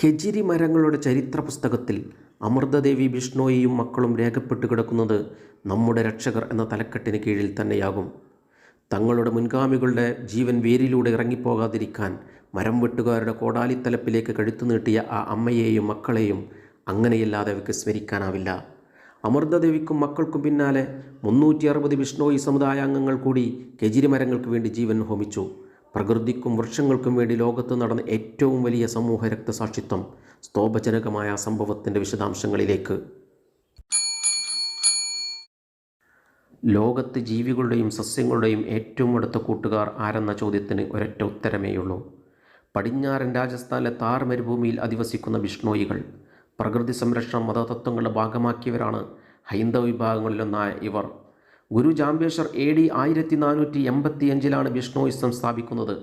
ഖെജിരി മരങ്ങളുടെ ചരിത്ര പുസ്തകത്തിൽ അമൃതദേവി ബിഷ്ണോയിയും മക്കളും രേഖപ്പെട്ടു കിടക്കുന്നത് നമ്മുടെ രക്ഷകർ എന്ന തലക്കെട്ടിന് കീഴിൽ തന്നെയാകും. തങ്ങളുടെ മുൻഗാമികളുടെ ജീവൻ വേരിലൂടെ ഇറങ്ങിപ്പോകാതിരിക്കാൻ മരം വെട്ടുകാരുടെ കോടാലിത്തലപ്പിലേക്ക് കഴുത്തു നീട്ടിയ ആ അമ്മയെയും മക്കളെയും അങ്ങനെയല്ലാതെ അവയ്ക്ക് സ്മരിക്കാനാവില്ല. അമൃതദേവിക്കും മക്കൾക്കും പിന്നാലെ 360 ബിഷ്ണോയി സമുദായാംഗങ്ങൾ കൂടി ഖെജിരി മരങ്ങൾക്ക് വേണ്ടി ജീവൻ ഹോമിച്ചു. പ്രകൃതിക്കും വൃക്ഷങ്ങൾക്കും വേണ്ടി ലോകത്ത് നടന്ന ഏറ്റവും വലിയ സമൂഹ രക്തസാക്ഷിത്വം. സ്തോഭജനകമായ സംഭവത്തിൻ്റെ വിശദാംശങ്ങളിലേക്ക്. ലോകത്ത് ജീവികളുടെയും സസ്യങ്ങളുടെയും ഏറ്റവും അടുത്ത കൂട്ടുകാർ ആരെന്ന ചോദ്യത്തിന് ഒരൊറ്റ ഉത്തരമേയുള്ളൂ. പടിഞ്ഞാറൻ രാജസ്ഥാനിലെ താർ മരുഭൂമിയിൽ അധിവസിക്കുന്ന ബിഷ്ണോയികൾ. പ്രകൃതി സംരക്ഷണ മതതത്വങ്ങളുടെ ഭാഗമാക്കിയവരാണ് ഹൈന്ദവ വിഭാഗങ്ങളിലൊന്നായ ഇവർ. ഗുരു ജാംബേശ്വർ AD 1485 ബിഷ്ണോയിസം സ്ഥാപിക്കുന്നത്.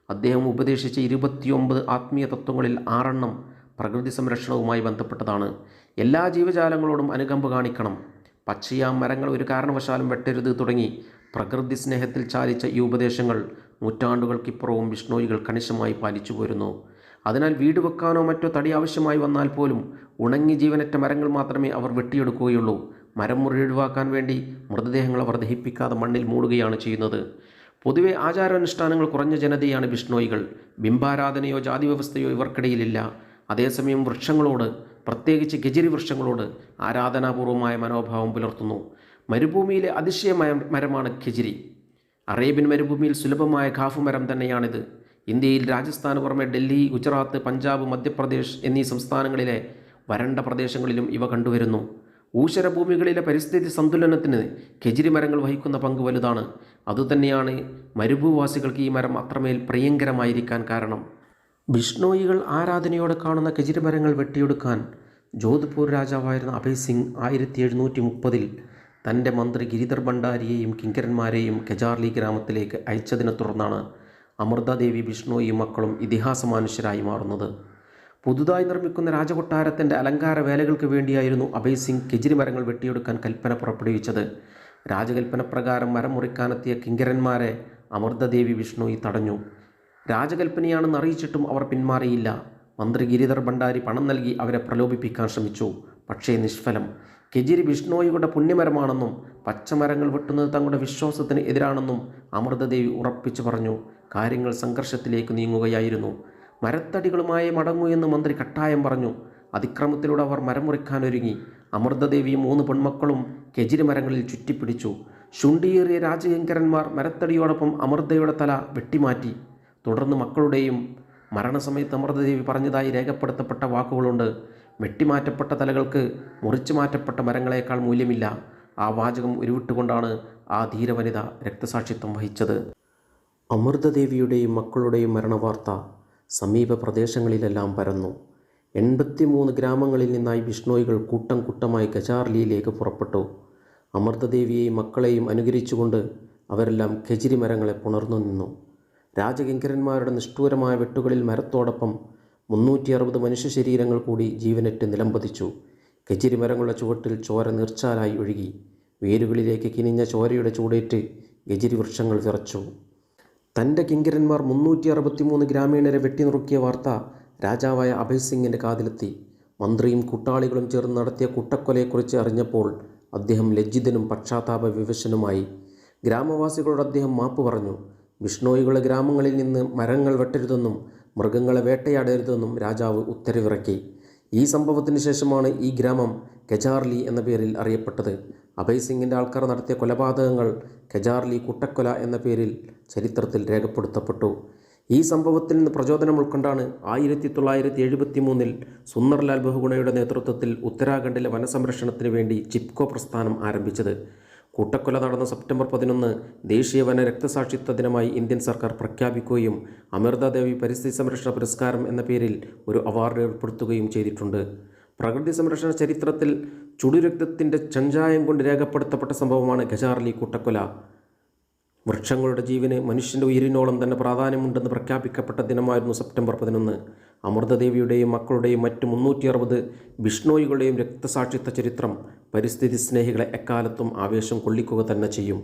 അദ്ദേഹം ഉപദേശിച്ച 29 ആത്മീയ തത്വങ്ങളിൽ 6 പ്രകൃതി സംരക്ഷണവുമായി ബന്ധപ്പെട്ടതാണ്. എല്ലാ ജീവജാലങ്ങളോടും അനുകമ്പ കാണിക്കണം, പച്ചയാം മരങ്ങൾ ഒരു കാരണവശാലും വെട്ടരുത് തുടങ്ങി പ്രകൃതി സ്നേഹത്തിൽ ചാലിച്ച ഈ ഉപദേശങ്ങൾ നൂറ്റാണ്ടുകൾക്കിപ്പുറവും ബിഷ്ണോയികൾ കണിശമായി പാലിച്ചു പോരുന്നു. അതിനാൽ വീട് വെക്കാനോ മറ്റോ തടി ആവശ്യമായി വന്നാൽ പോലും ഉണങ്ങി ജീവനറ്റ മരങ്ങൾ മാത്രമേ അവർ വെട്ടിയെടുക്കുകയുള്ളൂ. മരം മുറി ഒഴിവാക്കാൻ വേണ്ടി മൃതദേഹങ്ങൾ അവർ ദഹിപ്പിക്കാതെ മണ്ണിൽ മൂടുകയാണ് ചെയ്യുന്നത്. പൊതുവെ ആചാരാനുഷ്ഠാനങ്ങൾ കുറഞ്ഞ ജനതയാണ് ബിഷ്ണോയികൾ. ബിംബാരാധനയോ ജാതി വ്യവസ്ഥയോ ഇവർക്കിടയിലില്ല. അതേസമയം വൃക്ഷങ്ങളോട്, പ്രത്യേകിച്ച് ഖെജിരി വൃക്ഷങ്ങളോട് ആരാധനാപൂർവമായ മനോഭാവം പുലർത്തുന്നു. മരുഭൂമിയിലെ അതിശയ മരമാണ് ഖെജിരി. അറേബ്യൻ മരുഭൂമിയിൽ സുലഭമായ ഖാഫ് മരം തന്നെയാണിത്. ഇന്ത്യയിൽ രാജസ്ഥാന് പുറമെ ഡൽഹി, ഗുജറാത്ത്, പഞ്ചാബ്, മധ്യപ്രദേശ് എന്നീ സംസ്ഥാനങ്ങളിലെ വരണ്ട പ്രദേശങ്ങളിലും ഇവ കണ്ടുവരുന്നു. ഊഷരഭൂമികളിലെ പരിസ്ഥിതി സന്തുലനത്തിന് ഖെജിരി മരങ്ങൾ വഹിക്കുന്ന പങ്ക് വലുതാണ്. അതുതന്നെയാണ് മരുഭൂവാസികൾക്ക് ഈ മരം അത്രമേൽ പ്രിയങ്കരമായിരിക്കാൻ കാരണം. ബിഷ്ണോയികൾ ആരാധനയോടെ കാണുന്ന ഖെജിരി മരങ്ങൾ വെട്ടിയെടുക്കാൻ ജോധ്പൂർ രാജാവായിരുന്ന അഭയ് സിംഗ് 1730 തൻ്റെ മന്ത്രി ഗിരിധർ ഭണ്ഡാരിയെയും കിങ്കരന്മാരെയും ഖെജാർലി ഗ്രാമത്തിലേക്ക് അയച്ചതിനെ തുടർന്നാണ് അമൃതദേവി ബിഷ്ണോയിയും മക്കളും ഇതിഹാസമാനുഷ്യരായി മാറുന്നത്. പുതുതായി നിർമ്മിക്കുന്ന രാജകൊട്ടാരത്തിൻ്റെ അലങ്കാര വേലകൾക്ക് വേണ്ടിയായിരുന്നു അഭയ് സിംഗ് ഖെജിരി മരങ്ങൾ വെട്ടിയെടുക്കാൻ കൽപ്പന പുറപ്പെടുവിച്ചത്. രാജകൽപ്പന പ്രകാരം മരം മുറിക്കാനെത്തിയ കിങ്കരന്മാരെ അമൃതദേവി ബിഷ്ണോയി തടഞ്ഞു. രാജകൽപ്പനയാണെന്ന് അറിയിച്ചിട്ടും അവർ പിന്മാറിയില്ല. മന്ത്രി ഗിരിധർ ഭണ്ഡാരി പണം നൽകി അവരെ പ്രലോഭിപ്പിക്കാൻ ശ്രമിച്ചു. പക്ഷേ നിഷ്ഫലം. ഖെജിരി ബിഷ്ണോയിയുടെ പുണ്യമരമാണെന്നും പച്ചമരങ്ങൾ വെട്ടുന്നത് തങ്ങളുടെ വിശ്വാസത്തിന് എതിരാണെന്നും അമൃതദേവി ഉറപ്പിച്ചു പറഞ്ഞു. കാര്യങ്ങൾ സംഘർഷത്തിലേക്ക് നീങ്ങുകയായിരുന്നു. മരത്തടികളുമായി മടങ്ങൂ എന്ന് മന്ത്രി കട്ടായം പറഞ്ഞു. അതിക്രമത്തിലൂടെ അവർ മരം മുറിക്കാനൊരുങ്ങി. അമൃതദേവിയും 3 പെൺമക്കളും ഖെജിരി മരങ്ങളിൽ ചുറ്റിപ്പിടിച്ചു. ശുണ്ടിയേറിയ രാജകിങ്കരന്മാർ മരത്തടിയോടൊപ്പം അമൃതയുടെ തല വെട്ടിമാറ്റി. തുടർന്ന് മക്കളുടെയും മരണസമയത്ത് അമൃതദേവി പറഞ്ഞതായി രേഖപ്പെടുത്തപ്പെട്ട വാക്കുകളുണ്ട്: വെട്ടിമാറ്റപ്പെട്ട തലകൾക്ക് മുറിച്ചു മാറ്റപ്പെട്ട മരങ്ങളെക്കാൾ മൂല്യമില്ല. ആ വാചകം ഉരുവിട്ടുകൊണ്ടാണ് ആ ധീരവനിത രക്തസാക്ഷിത്വം വഹിച്ചത്. അമൃതദേവിയുടെയും മക്കളുടെയും മരണവാർത്ത സമീപ പ്രദേശങ്ങളിലെല്ലാം പരന്നു. 83 ഗ്രാമങ്ങളിൽ നിന്നായി ബിഷ്ണോയികൾ കൂട്ടം കൂട്ടമായി ഖെജാർലിയിലേക്ക് പുറപ്പെട്ടു. അമൃതദേവിയെയും മക്കളെയും അനുകരിച്ചുകൊണ്ട് അവരെല്ലാം ഖെജിരി മരങ്ങളെ പുണർന്നു നിന്നു. രാജകിങ്കരന്മാരുടെ നിഷ്ഠൂരമായ വെട്ടുകളിൽ മരത്തോടൊപ്പം 360 മനുഷ്യ ശരീരങ്ങൾ കൂടി ജീവനറ്റ് നിലംപതിച്ചു. ഖെജിരി മരങ്ങളുടെ ചുവട്ടിൽ ചോര നീർച്ചാലായി ഒഴുകി. വേരുകളിലേക്ക് കിനിഞ്ഞ ചോരയുടെ ചൂടേറ്റ് ഖെജിരി വൃക്ഷങ്ങൾ വിറച്ചു. തൻ്റെ കിങ്കരന്മാർ 363 ഗ്രാമീണരെ വെട്ടിനുറുക്കിയ വാർത്ത രാജാവായ അഭയ് സിംഗിൻ്റെ കാതിലെത്തി. മന്ത്രിയും കൂട്ടാളികളും ചേർന്ന് നടത്തിയ കൂട്ടക്കൊലയെക്കുറിച്ച് അറിഞ്ഞപ്പോൾ അദ്ദേഹം ലജ്ജിതനും പശ്ചാത്താപ വിവശനുമായി. ഗ്രാമവാസികളോട് അദ്ദേഹം മാപ്പ് പറഞ്ഞു. ബിഷ്ണോയികളുടെ ഗ്രാമങ്ങളിൽ നിന്ന് മരങ്ങൾ വെട്ടരുതെന്നും മൃഗങ്ങളെ വേട്ടയാടരുതെന്നും രാജാവ് ഉത്തരവിറക്കി. ഈ സംഭവത്തിന് ശേഷമാണ് ഈ ഗ്രാമം ഖെജാർലി എന്ന പേരിൽ അറിയപ്പെട്ടത്. അഭയ് സിംഗിൻ്റെ ആൾക്കാർ നടത്തിയ കൊലപാതകങ്ങൾ ഖെജാർലി കൂട്ടക്കൊല എന്ന പേരിൽ ചരിത്രത്തിൽ രേഖപ്പെടുത്തപ്പെട്ടു. ഈ സംഭവത്തിൽ നിന്ന് പ്രചോദനം ഉൾക്കൊണ്ടാണ് 1973 സുന്ദർലാൽ ബഹുഗുണയുടെ നേതൃത്വത്തിൽ ഉത്തരാഖണ്ഡിലെ വനസംരക്ഷണത്തിന് വേണ്ടി ചിപ്കോ പ്രസ്ഥാനം ആരംഭിച്ചത്. കൂട്ടക്കൊല നടന്ന സെപ്റ്റംബർ 11 ദേശീയ വന രക്തസാക്ഷിത്വ ദിനമായി ഇന്ത്യൻ സർക്കാർ പ്രഖ്യാപിക്കുകയും അമൃതദേവി പരിസ്ഥിതി സംരക്ഷണ പുരസ്കാരം എന്ന പേരിൽ ഒരു അവാർഡ് ഏർപ്പെടുത്തുകയും ചെയ്തിട്ടുണ്ട്. പ്രകൃതി സംരക്ഷണ ചരിത്രത്തിൽ ചുടുരക്തത്തിൻ്റെ ചഞ്ചായം കൊണ്ട് രേഖപ്പെടുത്തപ്പെട്ട സംഭവമാണ് ഖെജാർലി കൂട്ടക്കൊല. വൃക്ഷങ്ങളുടെ ജീവന് മനുഷ്യൻ്റെ ഉയിരിനോളം തന്നെ പ്രാധാന്യമുണ്ടെന്ന് പ്രഖ്യാപിക്കപ്പെട്ട ദിനമായിരുന്നു സെപ്റ്റംബർ 11. അമൃതദേവിയുടെയും മക്കളുടെയും മറ്റ് 360 ബിഷ്ണോയികളുടെയും രക്തസാക്ഷിത്വ ചരിത്രം പരിസ്ഥിതി സ്നേഹികളെ എക്കാലത്തും ആവേശം കൊള്ളിക്കുക തന്നെ ചെയ്യും.